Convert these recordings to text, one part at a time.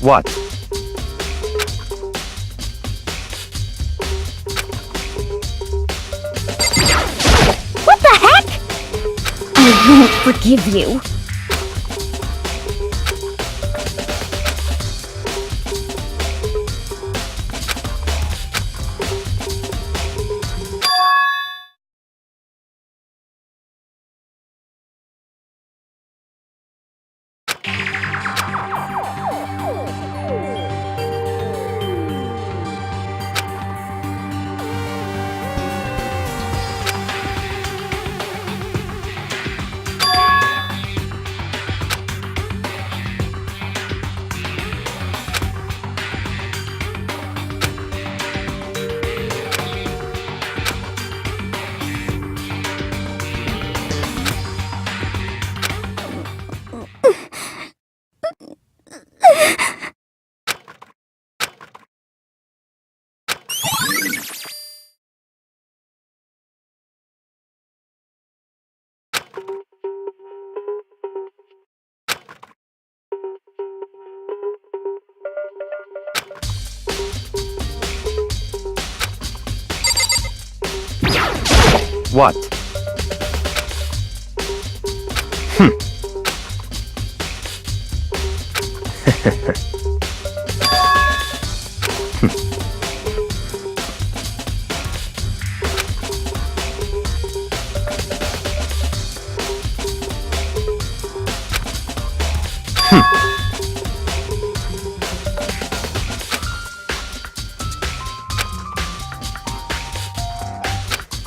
What? What the heck? I won't forgive you. What?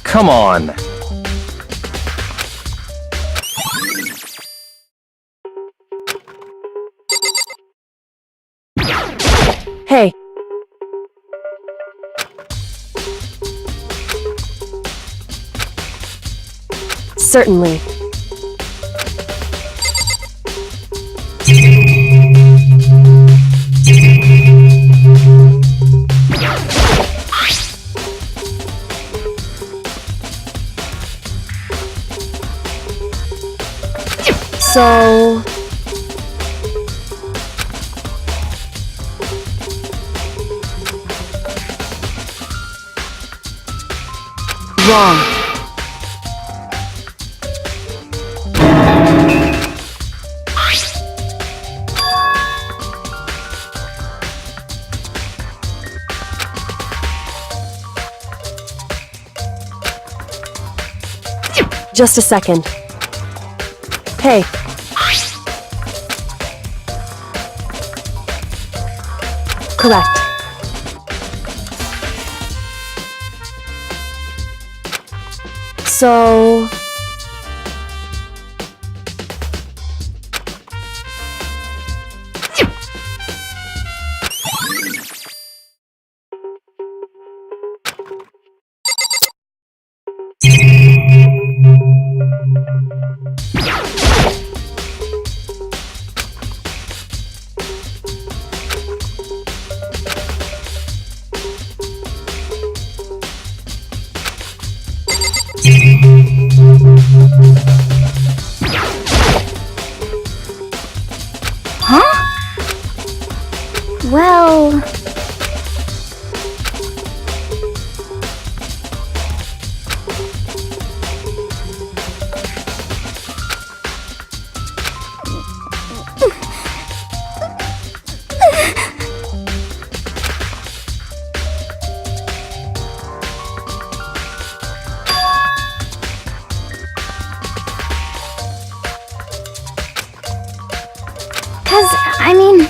Come on! Hey! Certainly. So... wrong. Just a second. Hey. Correct. So... Huh? Well... I mean...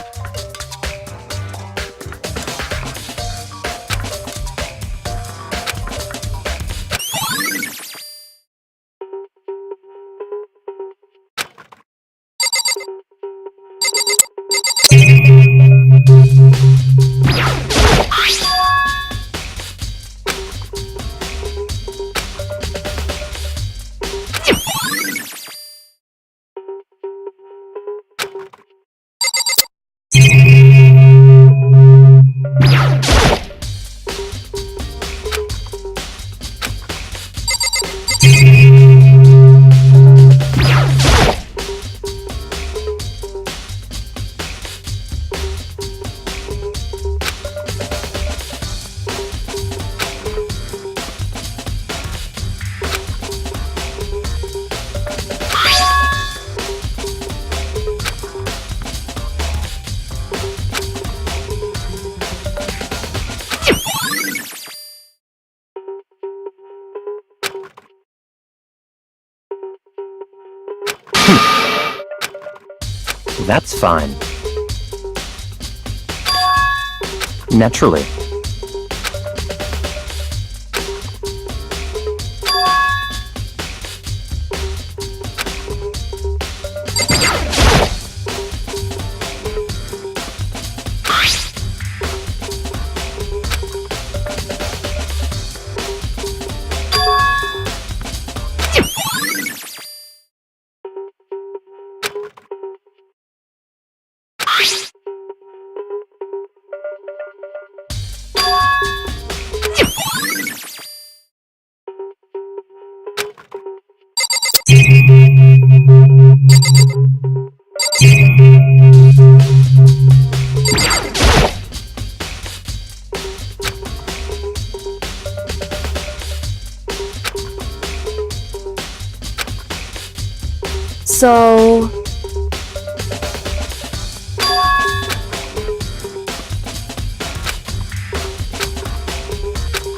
That's fine. Naturally. So...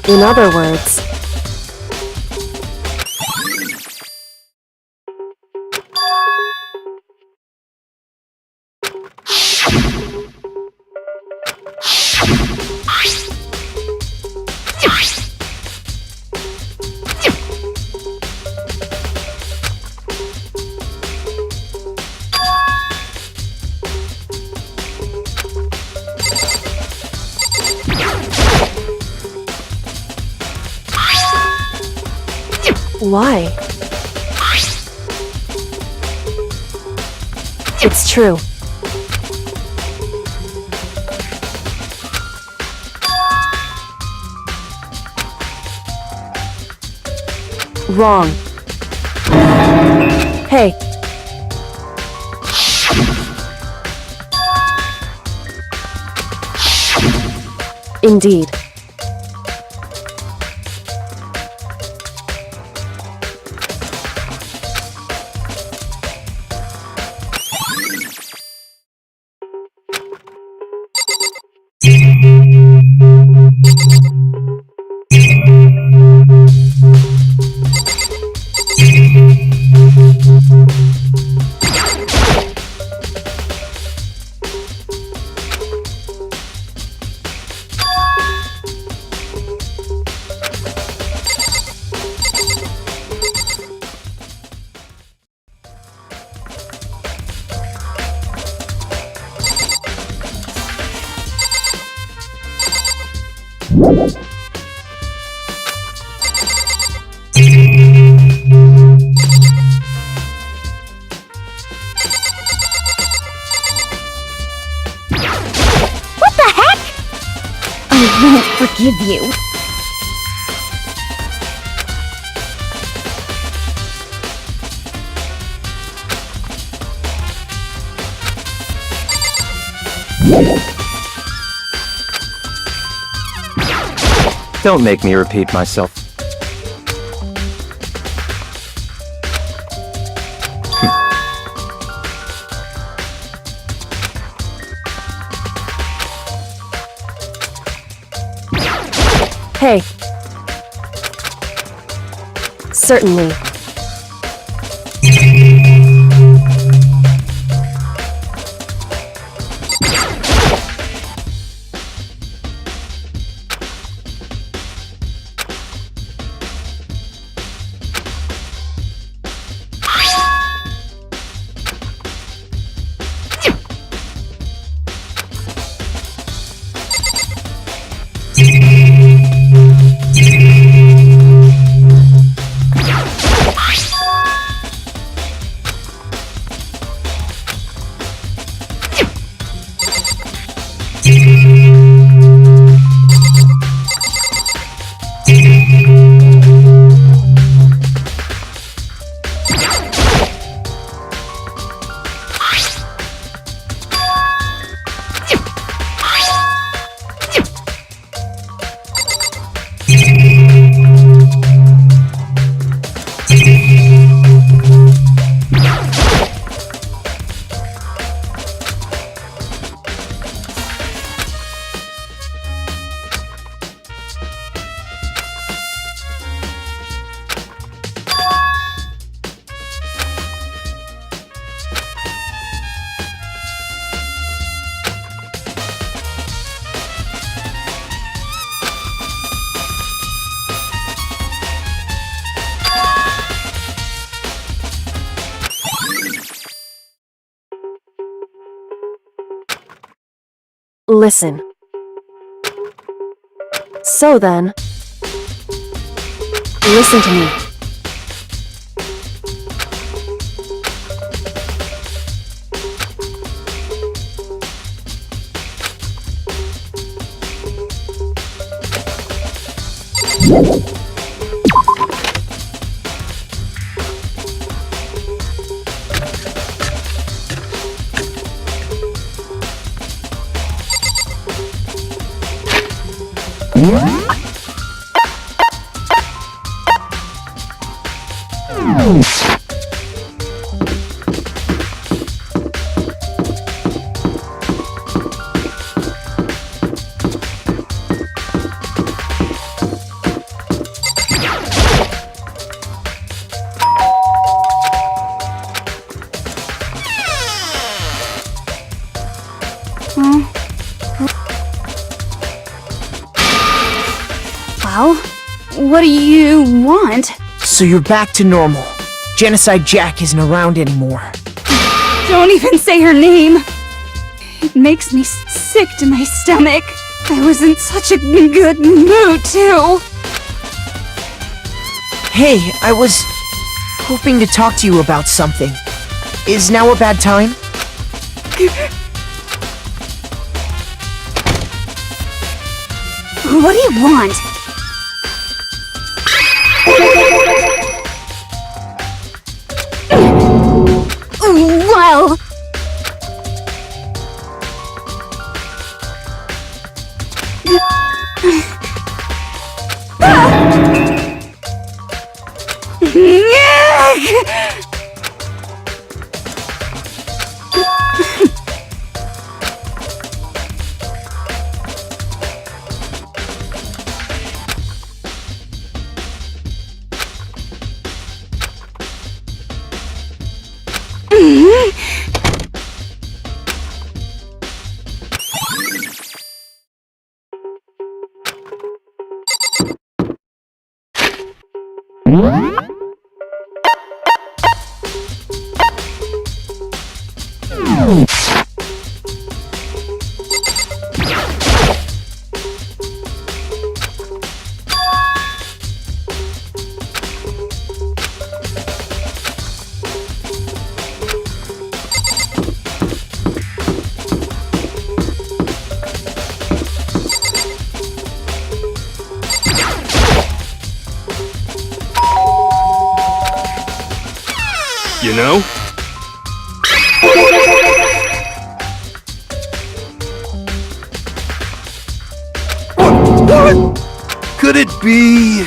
in other words... Why? It's true. Wrong. Hey. Indeed. What the heck? I won't forgive you. Don't make me repeat myself. Hey. Certainly. Listen. So then, listen to me. Well, what do you want? So you're back to normal. Genocide Jack isn't around anymore. Don't even say her name. It makes me sick to my stomach. I was in such a good mood, too. Hey, I was hoping to talk to you about something. Is now a bad time? What do you want? Well... You know? What? Could it be...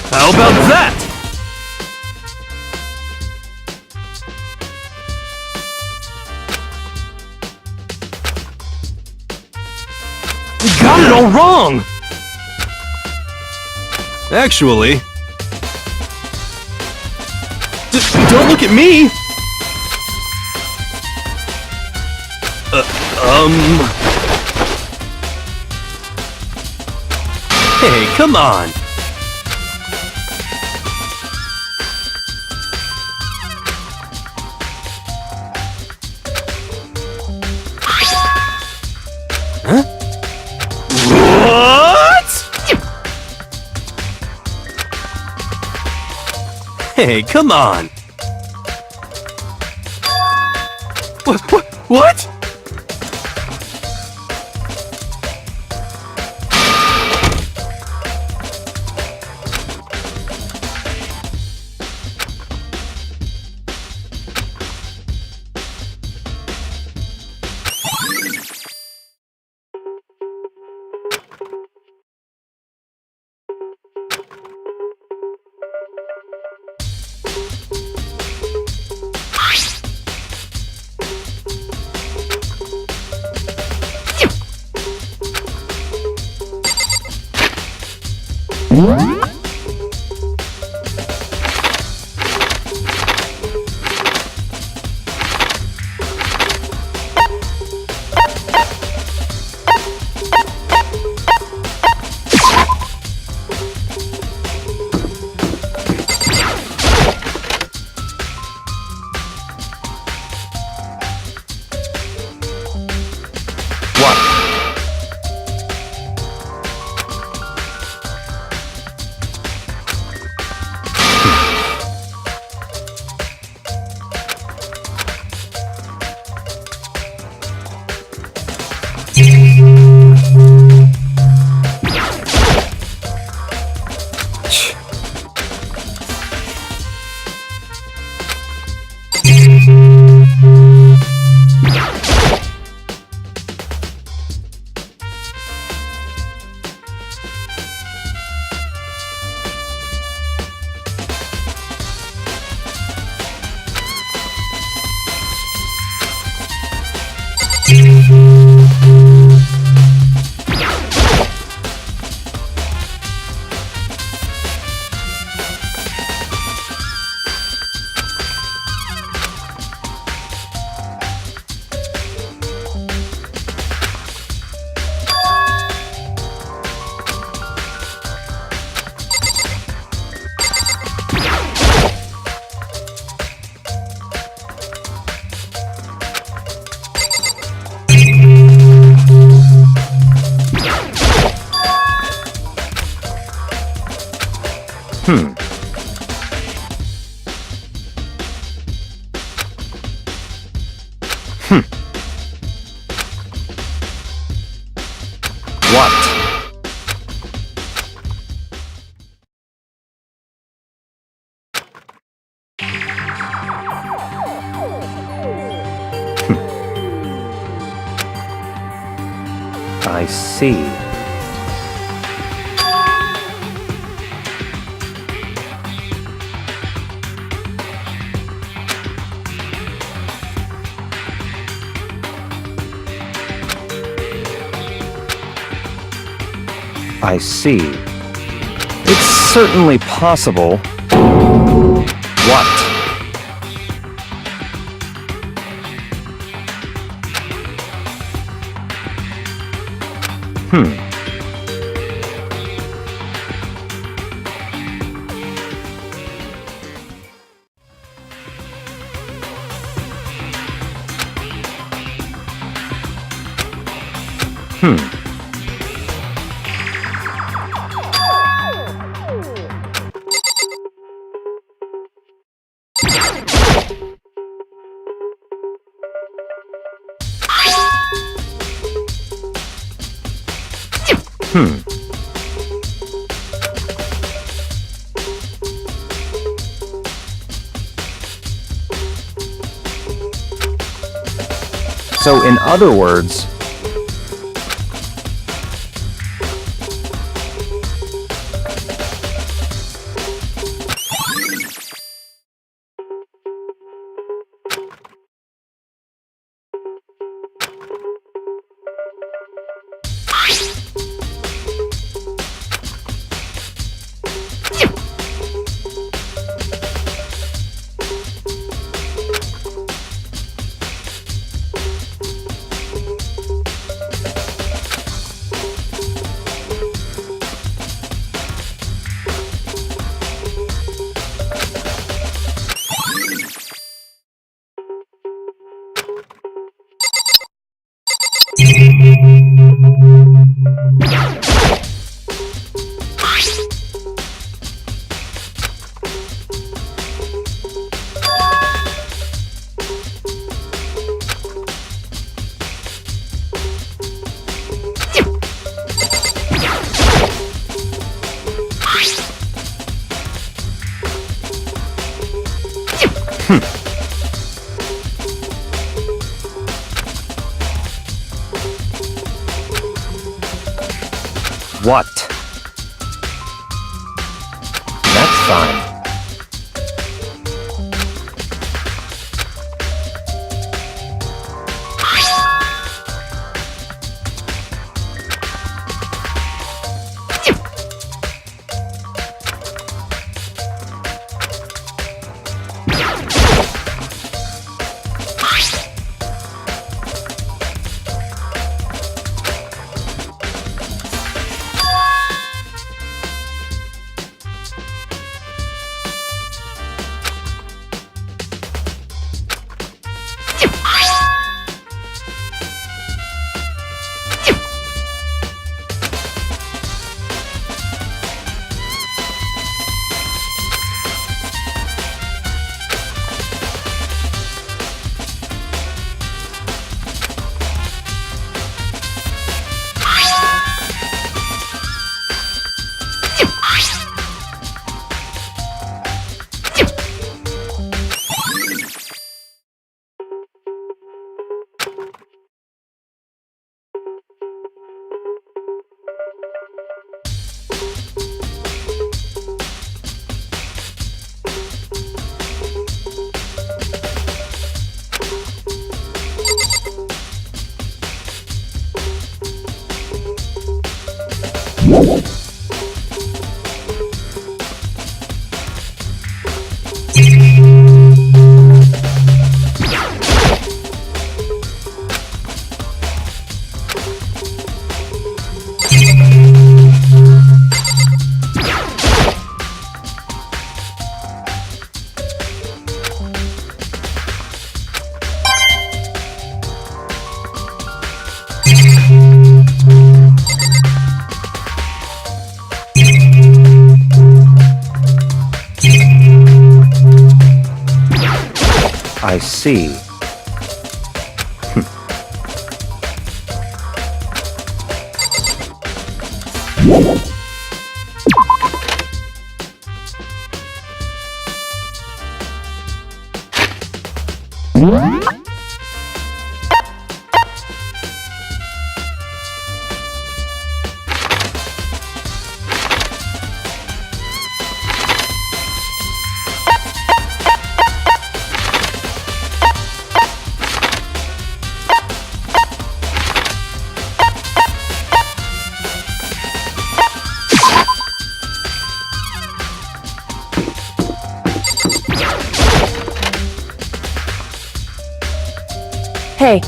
How about that? We got it all wrong! Actually... don't look at me! Hey, come on! Huh? What? Hey, come on! What? What? I see. I see. It's certainly possible. What? So, in other words, what? That's fine. I see. Hey.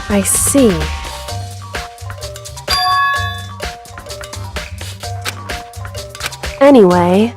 I see. Anyway.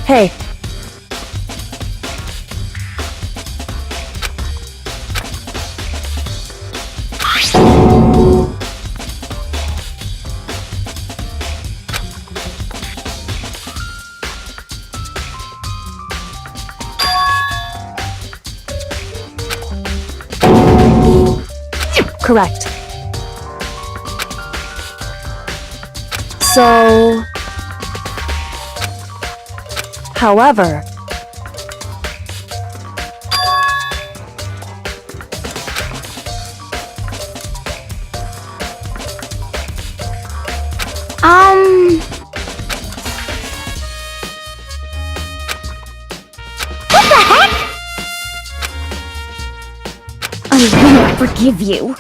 Hey. Correct. So... However... What the heck? I won't forgive you.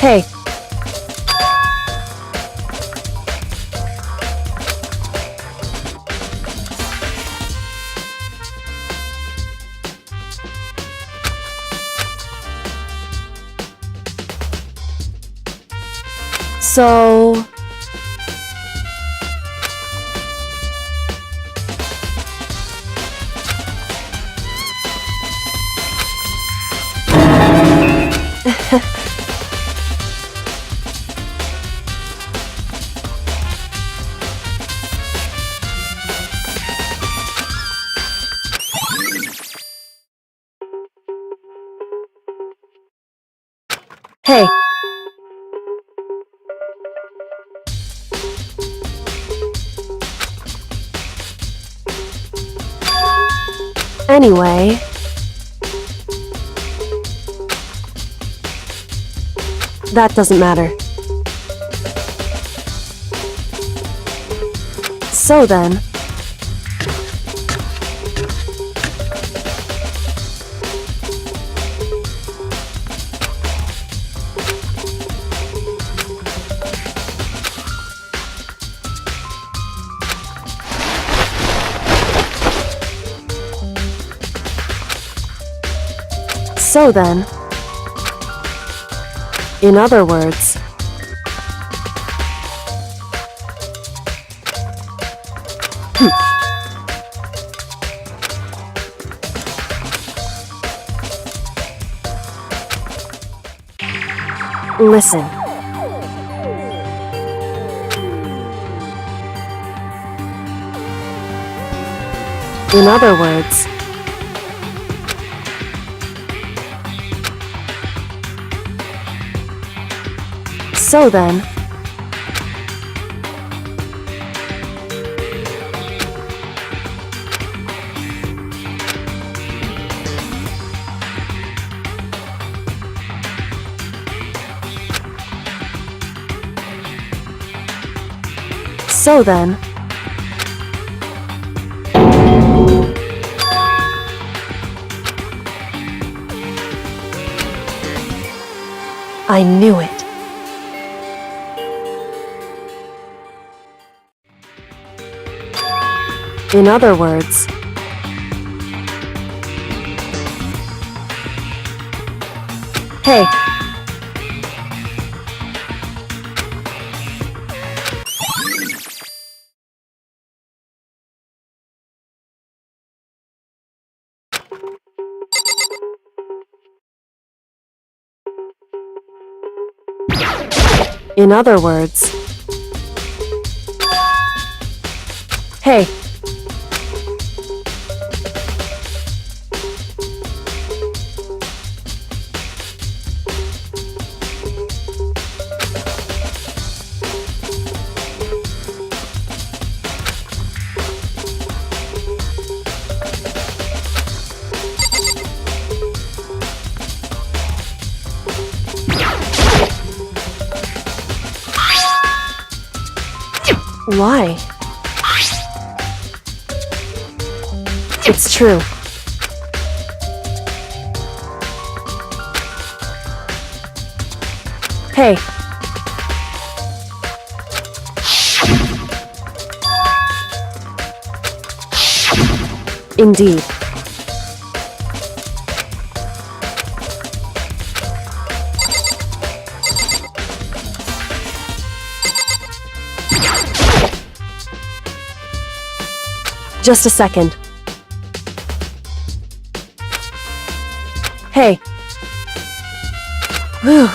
Hey. So... Hey. Anyway... That doesn't matter. So then... So then... In other words... Listen. In other words... So then... So then... I knew it. In other words... Hey. In other words... Hey. Why? It's true. Hey. Indeed. Just a second. Hey. Whew.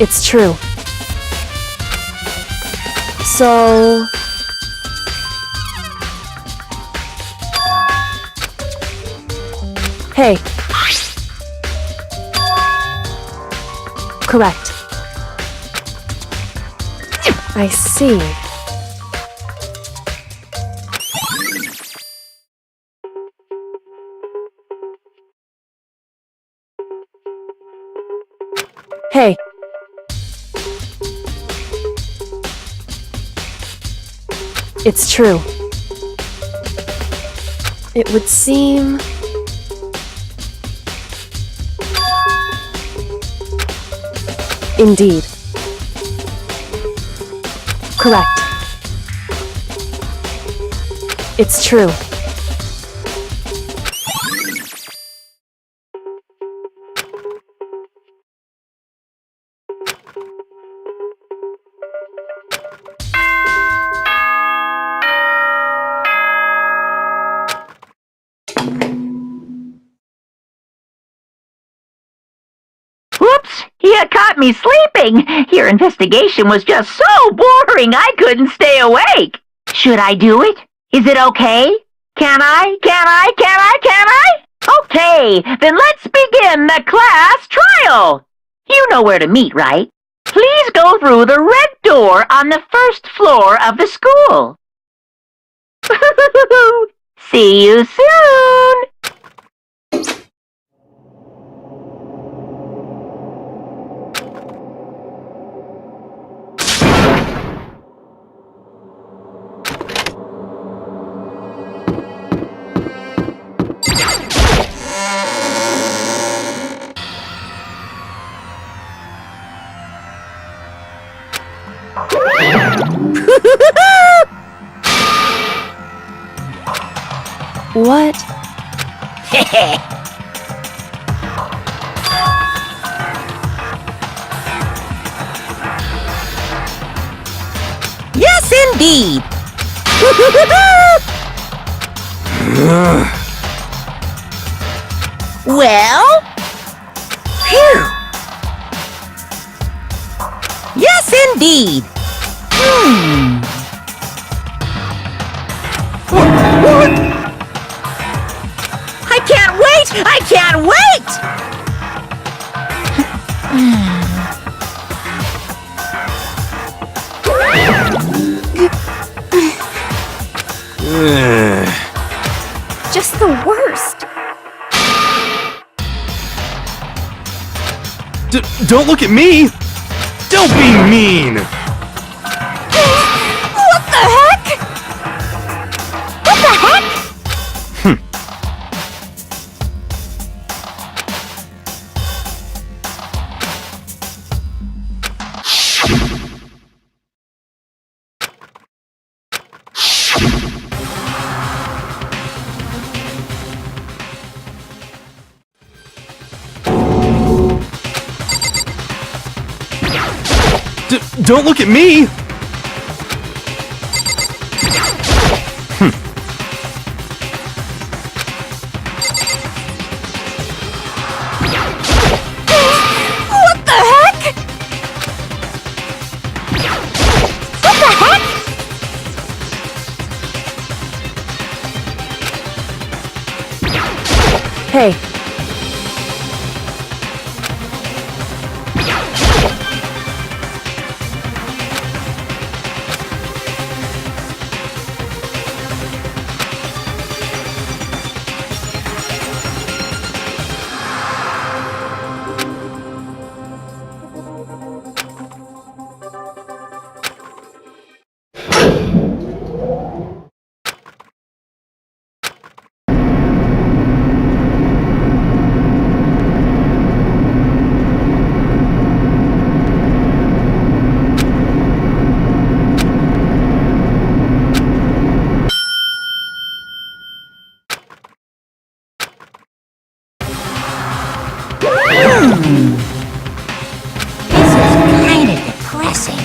It's true. So... Hey. Correct. I see. Hey. It's true. It would seem... Indeed. Correct. It's true. Whoops! You caught me sleeping! Your investigation was just so boring I couldn't stay awake! Should I do it? Is it okay? Can I? Okay, then let's begin the class trial! You know where to meet, right? Please go through the red door on the first floor of the school. See you soon! What? Yes, indeed. Well? Phew. Yes, indeed. I can't wait! I can't wait! Just the worst. Don't look at me! Don't be mean! What the heck? What the heck? Don't look at me! What the heck? What the heck? Hey, This is kind of depressing.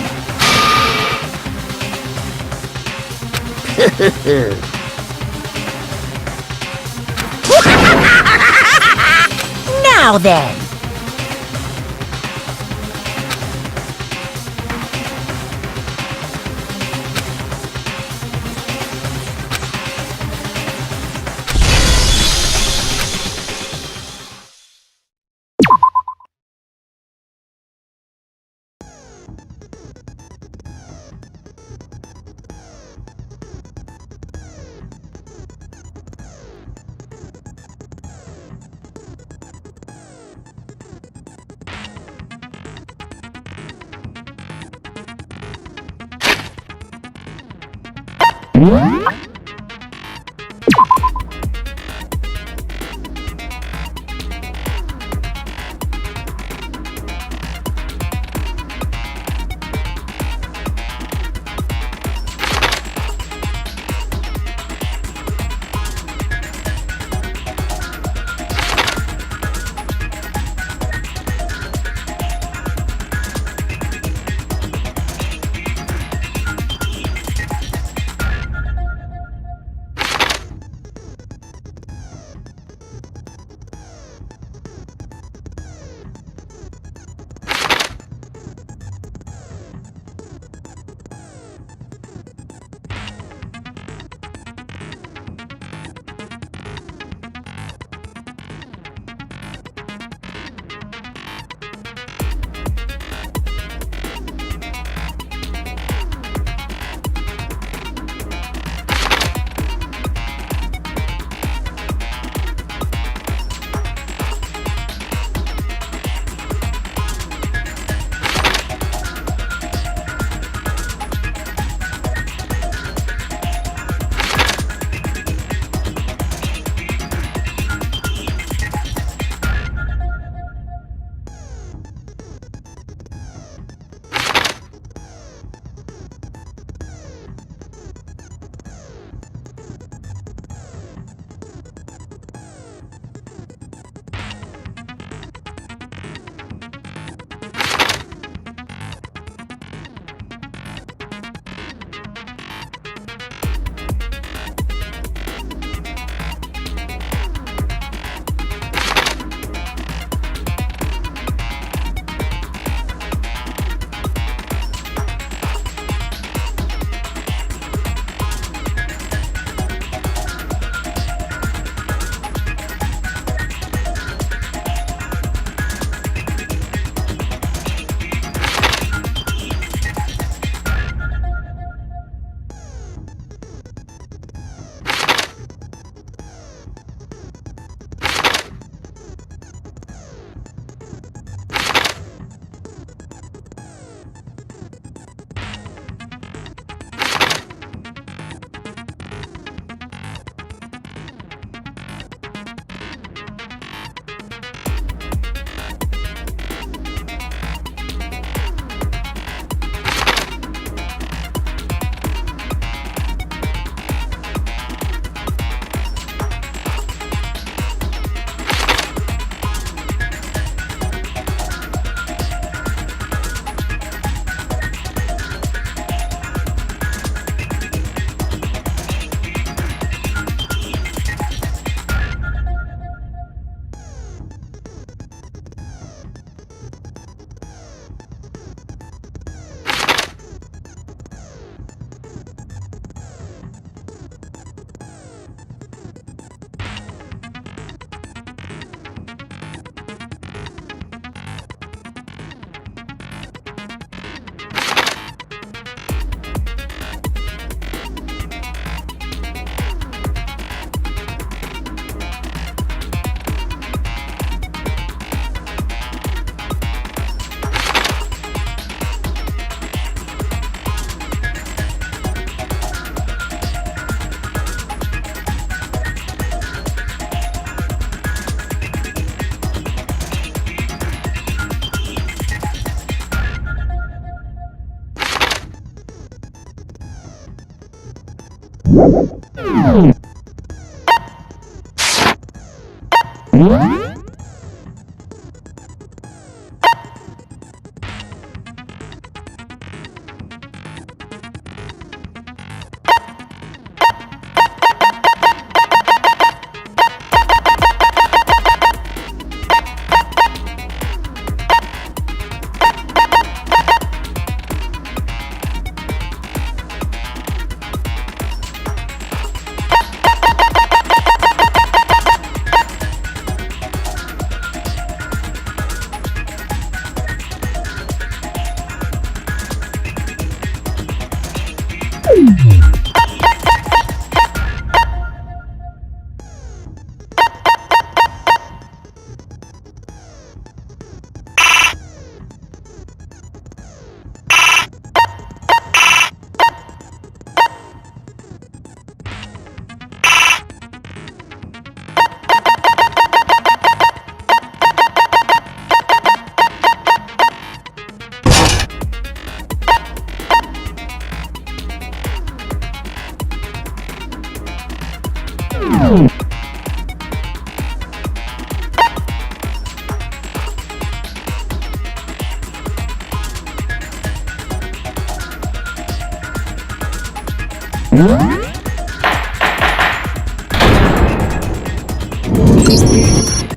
Now then.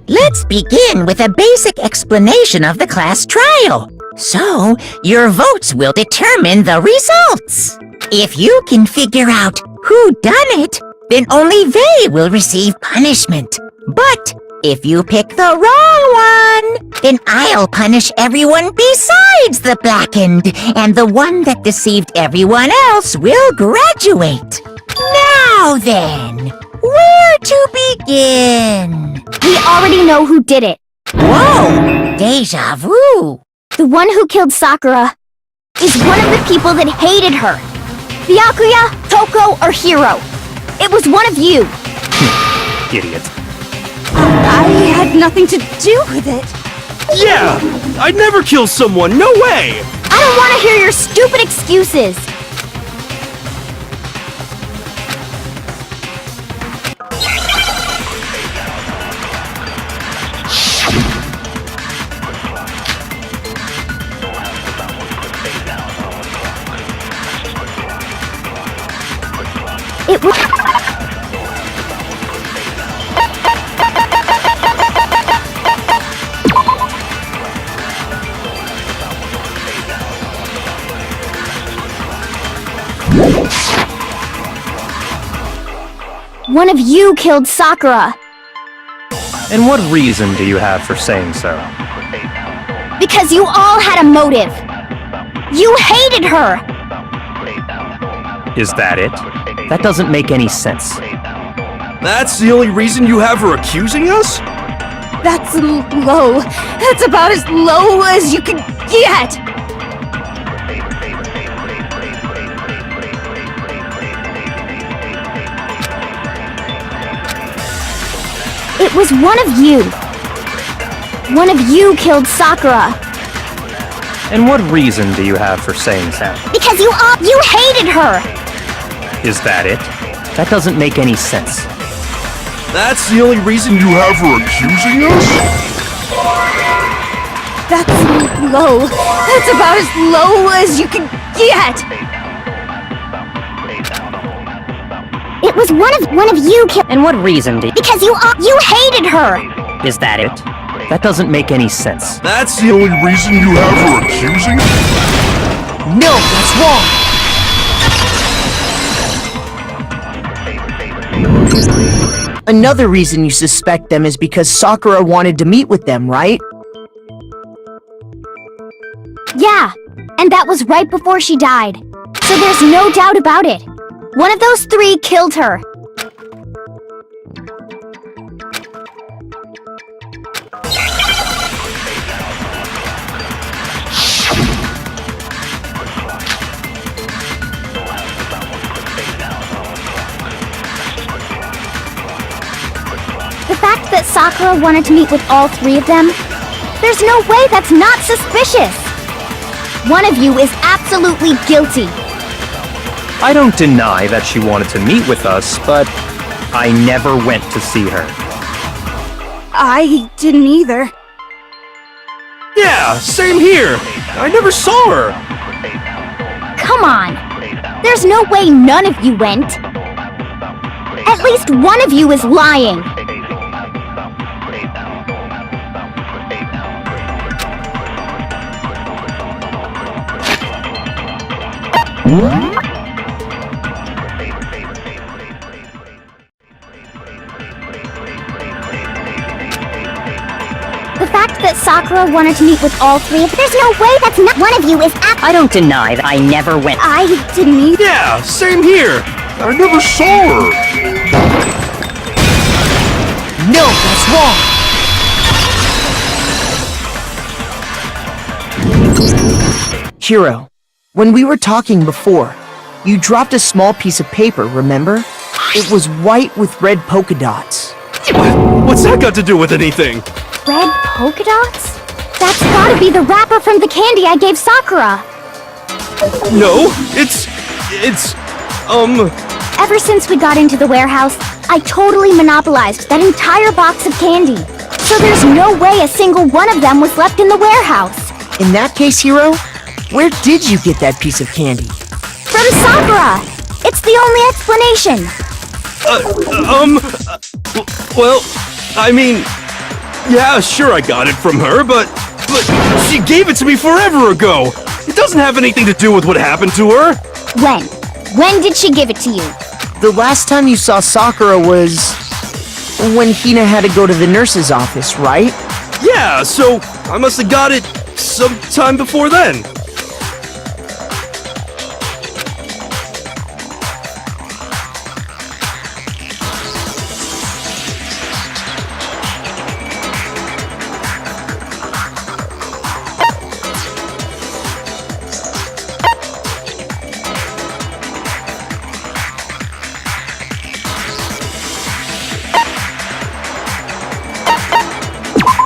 Let's begin with a basic explanation of the class trial. So, your votes will determine the results. If you can figure out who done it, then only they will receive punishment. But if you pick the wrong one, then I'll punish everyone besides the blackened, and the one that deceived everyone else will graduate. Now then, where to begin? We already know who did it. Whoa! Deja vu! The one who killed Sakura is one of the people that hated her. Byakuya, Toko, or Hiro. It was one of you. Idiot. I had nothing to do with it. Yeah! I'd never kill someone, no way! I don't want to hear your stupid excuses. It was... One of you killed Sakura. And what reason do you have for saying so? Because you all had a motive. You hated her. Is that it? That doesn't make any sense. That's the only reason you have her accusing us? That's low. That's about as low as you can get. It was one of you. One of you killed Sakura. And what reason do you have for saying so? Because you hated her. Is that it? That doesn't make any sense. That's the only reason you have her accusing us? That's low. That's about as low as you can get. It was one of you killed. And what reason do you... Because you hated her. Is that it? That doesn't make any sense. That's the only reason you have her accusing us? No, that's wrong! Another reason you suspect them is because Sakura wanted to meet with them, right? Yeah, and that was right before she died. So there's no doubt about it. One of those three killed her. The fact that Sakura wanted to meet with all three of them, there's no way that's not suspicious. One of you is absolutely guilty. I don't deny that she wanted to meet with us, but I never went to see her. I didn't either. Yeah, same here. I never saw her. Come on. There's no way none of you went. At least one of you is lying. The fact that Sakura wanted to meet with all three of— There's no way that's not— One of you is I don't deny that I never went. I didn't either. Yeah, same here. I never saw her. No, that's wrong! Hiro, when we were talking before, you dropped a small piece of paper, remember? It was white with red polka dots. What's that got to do with anything? red polka dots? That's gotta be the wrapper from the candy I gave Sakura. No, it's, Ever since we got into the warehouse, I totally monopolized that entire box of candy. So there's no way a single one of them was left in the warehouse. In that case, Hiro, where did you get that piece of candy? From Sakura! It's the only explanation. well, I mean, yeah, sure I got it from her, but she gave it to me forever ago. It doesn't have anything to do with what happened to her. When? When did she give it to you? The last time you saw Sakura was when Hina had to go to the nurse's office, right? Yeah, so I must have got it sometime before then.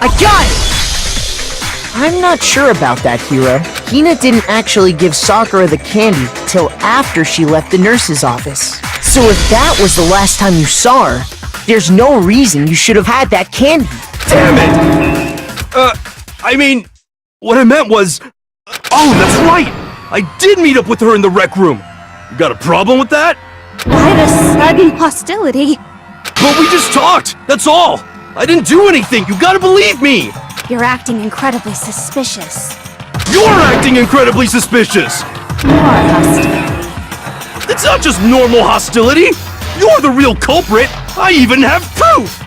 I got it! I'm not sure about that, Hiro. Hina didn't actually give Sakura the candy till after she left the nurse's office. So if that was the last time you saw her, there's no reason you should have had that candy. Damn it! I mean, what I meant was... Oh, that's right! I did meet up with her in the rec room. You got a problem with that? Why the sudden hostility? But we just talked, that's all! I didn't do anything, you gotta believe me! You're acting incredibly suspicious. You're acting incredibly suspicious! More hostility. It's not just normal hostility! You're the real culprit! I even have proof!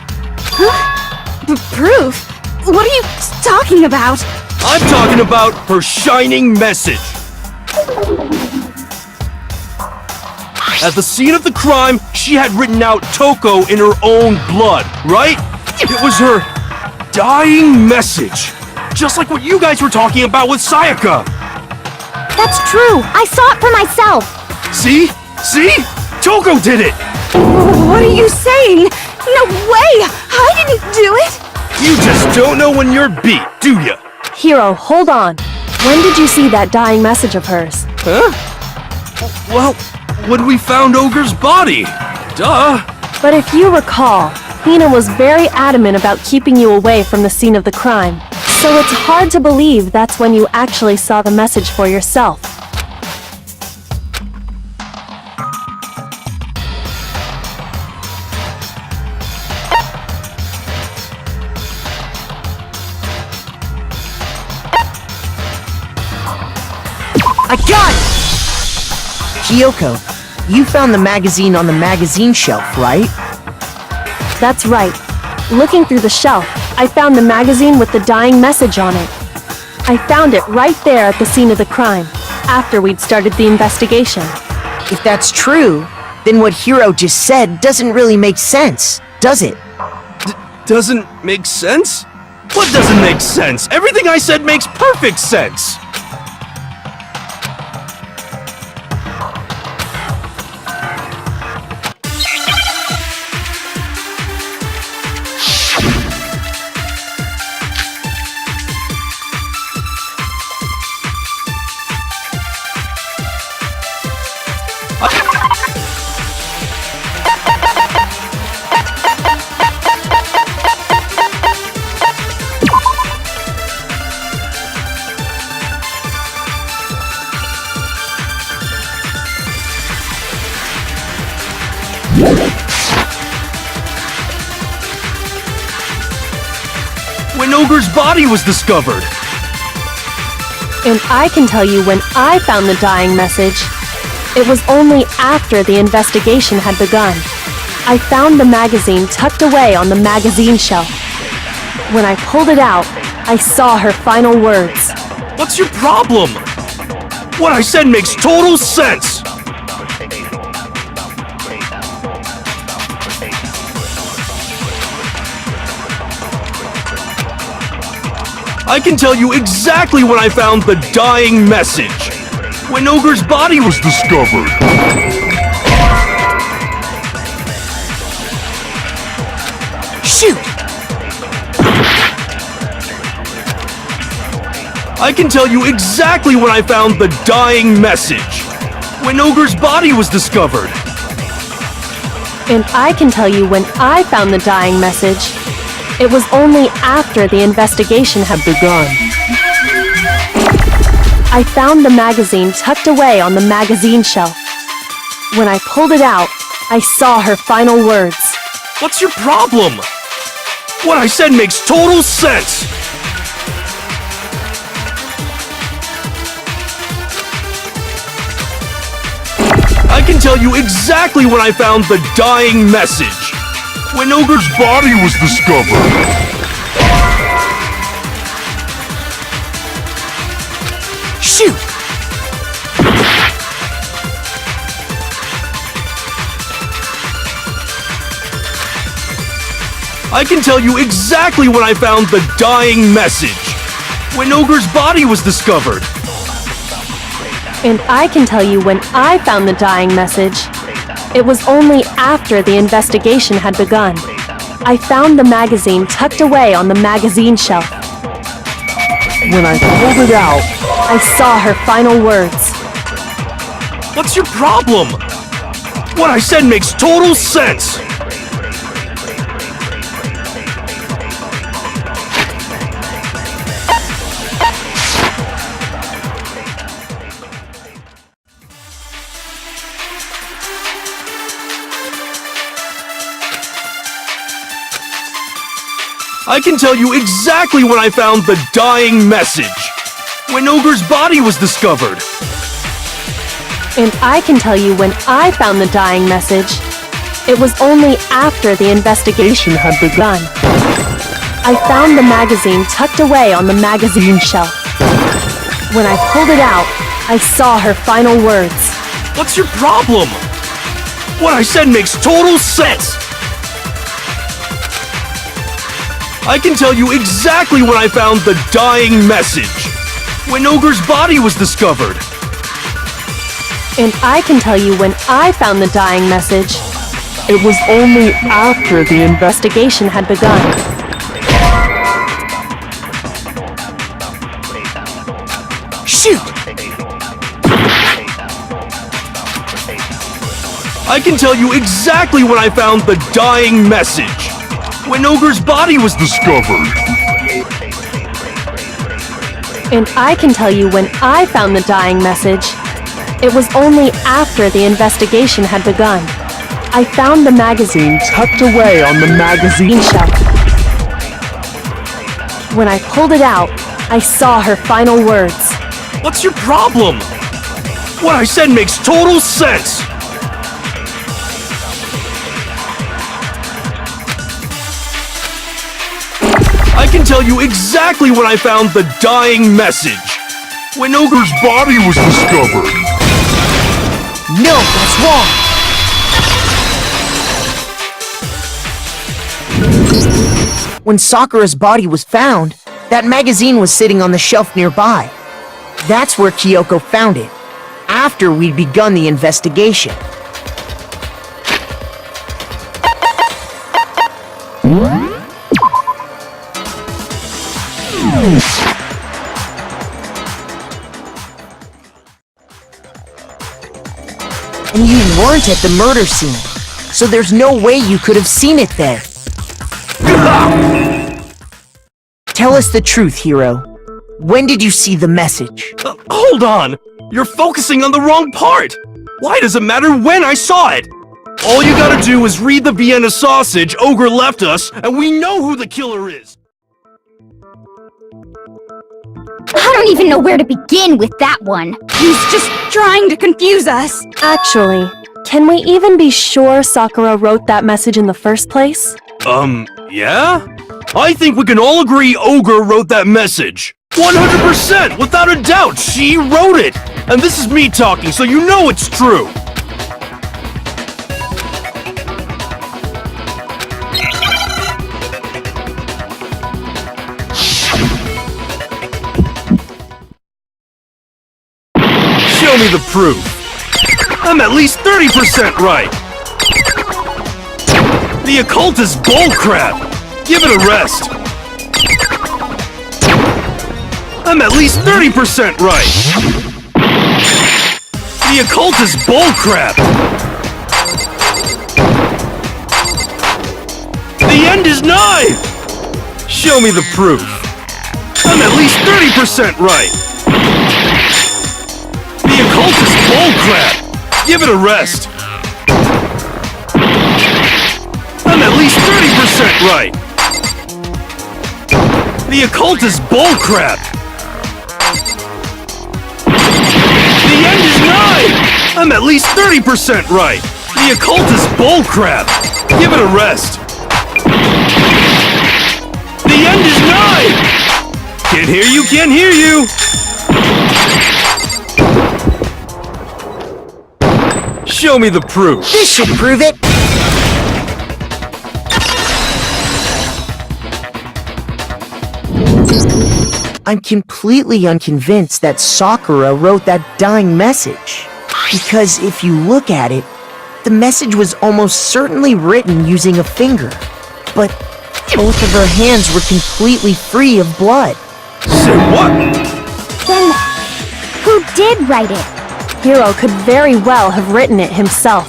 Proof? What are you talking about? I'm talking about her shining message! At the scene of the crime, she had written out Toko in her own blood, right? It was her dying message. Just like what you guys were talking about with Sayaka. That's true. I saw it for myself. See? See? Toko did it! What are you saying? No way! I didn't do it! You just don't know when you're beat, do ya? Hiro, hold on. When did you see that dying message of hers? Huh? Well, when we found Ogre's body. Duh. But if you recall, Hina was very adamant about keeping you away from the scene of the crime. So it's hard to believe that's when you actually saw the message for yourself. I got it! Kyoko, you found the magazine on the magazine shelf, right? That's right. Looking through the shelf, I found the magazine with the dying message on it. I found it right there at the scene of the crime, after we'd started the investigation. If that's true, then what Hiro just said doesn't really make sense, does it? Doesn't make sense? What doesn't make sense? Everything I said makes perfect sense! when Ogre's body was discovered. And I can tell you when I found the dying message. It was only after the investigation had begun. I found the magazine tucked away on the magazine shelf. When I pulled it out, I saw her final words. What's your problem? What I said makes total sense! I can tell you exactly when I found the dying message. When Ogre's body was discovered. Shoot! I can tell you exactly when I found the dying message. When Ogre's body was discovered. And I can tell you when I found the dying message. It was only after the investigation had begun. I found the magazine tucked away on the magazine shelf. When I pulled it out, I saw her final words. What's your problem? What I said makes total sense! I can tell you exactly when I found the dying message. When Ogre's body was discovered. Shoot! I can tell you exactly when I found the dying message. When Ogre's body was discovered. And I can tell you when I found the dying message. It was only after the investigation had begun. I found the magazine tucked away on the magazine shelf. When I pulled it out, I saw her final words. What's your problem? What I said makes total sense! I can tell you exactly when I found the dying message. When Ogre's body was discovered. And I can tell you when I found the dying message. It was only after the investigation had begun. I found the magazine tucked away on the magazine shelf. When I pulled it out, I saw her final words. What's your problem? What I said makes total sense! I can tell you exactly when I found the dying message. When Ogre's body was discovered. And I can tell you when I found the dying message. It was only after the investigation had begun. Shoot! I can tell you exactly when I found the dying message. When Ogre's body was discovered. And I can tell you when I found the dying message. It was only after the investigation had begun. I found the magazine tucked away on the magazine shelf. When I pulled it out, I saw her final words. What's your problem? What I said makes total sense! I can tell you exactly when I found the dying message. When Ogre's body was discovered. No, that's wrong! When Sakura's body was found, that magazine was sitting on the shelf nearby. That's where Kyoko found it, after we'd begun the investigation. And you weren't at the murder scene, so there's no way you could have seen it there. Tell us the truth, Hiro. When did you see the message? Hold on! You're focusing on the wrong part! Why does it matter when I saw it? All you gotta do is read the Vienna sausage Ogre left us, and we know who the killer is! don't even know where to begin with that one. He's just trying to confuse us. Actually, can we even be sure Sakura wrote that message in the first place? Yeah? I think we can all agree Ogre wrote that message. 100%! Without a doubt, she wrote it! And this is me talking, so you know it's true! Show me the proof. I'm at least 30% right! The occult is bullcrap! Give it a rest! I'm at least 30% right! The occult is bullcrap! The end is nigh! Show me the proof. I'm at least 30% right! The occult is bullcrap! Give it a rest! I'm at least 30% right! The occult is bullcrap! The end is nigh! I'm at least 30% right! The occult is bullcrap! Give it a rest! The end is nigh! Can't hear you, can't hear you! Show me the proof. This should prove it. I'm completely unconvinced that Sakura wrote that dying message. Because if you look at it, the message was almost certainly written using a finger. But both of her hands were completely free of blood. Say what? Then, who did write it? Hiro could very well have written it himself.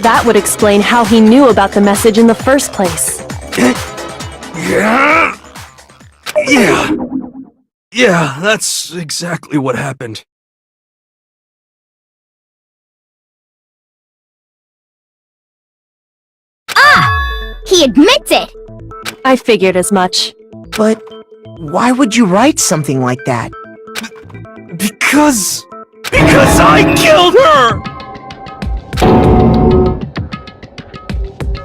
That would explain how he knew about the message in the first place. Yeah, that's exactly what happened. He admits it! I figured as much. But why would you write something like that? Because I killed her!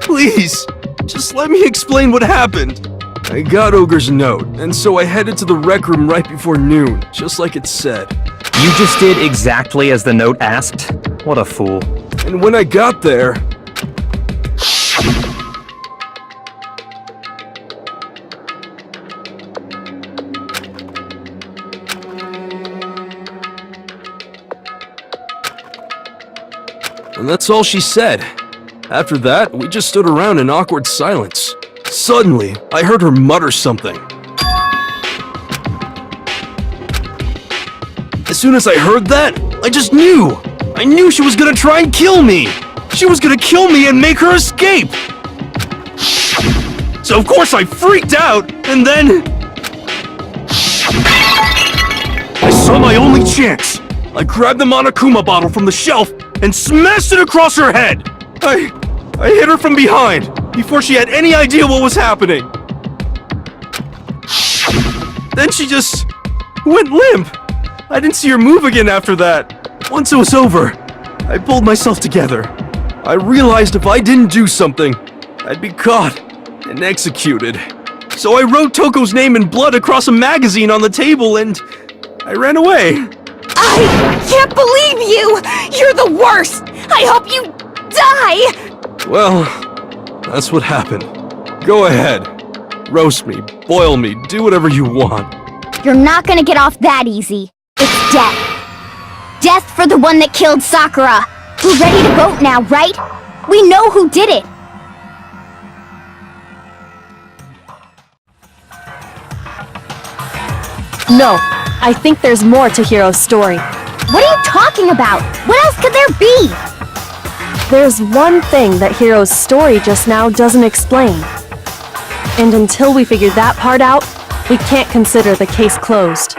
Please, just let me explain what happened. I got Ogre's note, and so I headed to the rec room right before noon, just like it said. You just did exactly as the note asked? What a fool. And when I got there... And that's all she said. After that, we just stood around in awkward silence. Suddenly, I heard her mutter something. As soon as I heard that, I just knew! I knew she was gonna try and kill me! She was gonna kill me and make her escape! So of course I freaked out, and then... I saw my only chance! I grabbed the Monokuma bottle from the shelf and smashed it across her head! I hit her from behind, before she had any idea what was happening. Then she just went limp. I didn't see her move again after that. Once it was over, I pulled myself together. I realized if I didn't do something, I'd be caught and executed. So I wrote Toko's name in blood across a magazine on the table and I ran away. I can't believe you! You're the worst! I hope you die! Well, that's what happened. Go ahead. Roast me, boil me, do whatever you want. You're not gonna get off that easy. It's death. Death for the one that killed Sakura. We're ready to vote now, right? We know who did it. No, I think there's more to Hiro's story. What are you talking about? What else could there be? There's one thing that Hiro's story just now doesn't explain. And until we figure that part out, we can't consider the case closed.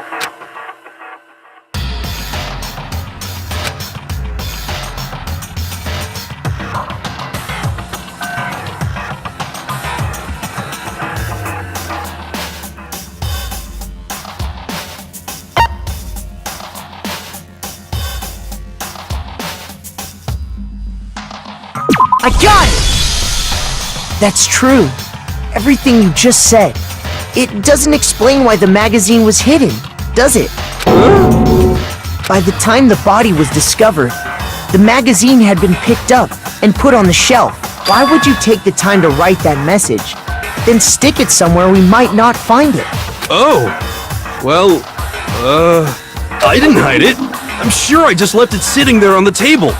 I got it! That's true. Everything you just said. It doesn't explain why the magazine was hidden, does it? By the time the body was discovered, the magazine had been picked up and put on the shelf. Why would you take the time to write that message, then stick it somewhere we might not find it? Oh, well, I didn't hide it. I'm sure I just left it sitting there on the table.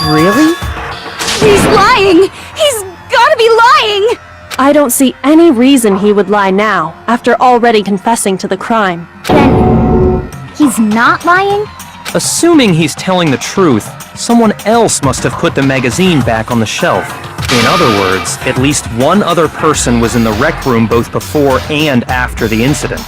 Really? He's lying! He's gotta be lying! I don't see any reason he would lie now, after already confessing to the crime. Then he's not lying? Assuming he's telling the truth, someone else must have put the magazine back on the shelf. In other words, at least one other person was in the rec room both before and after the incident.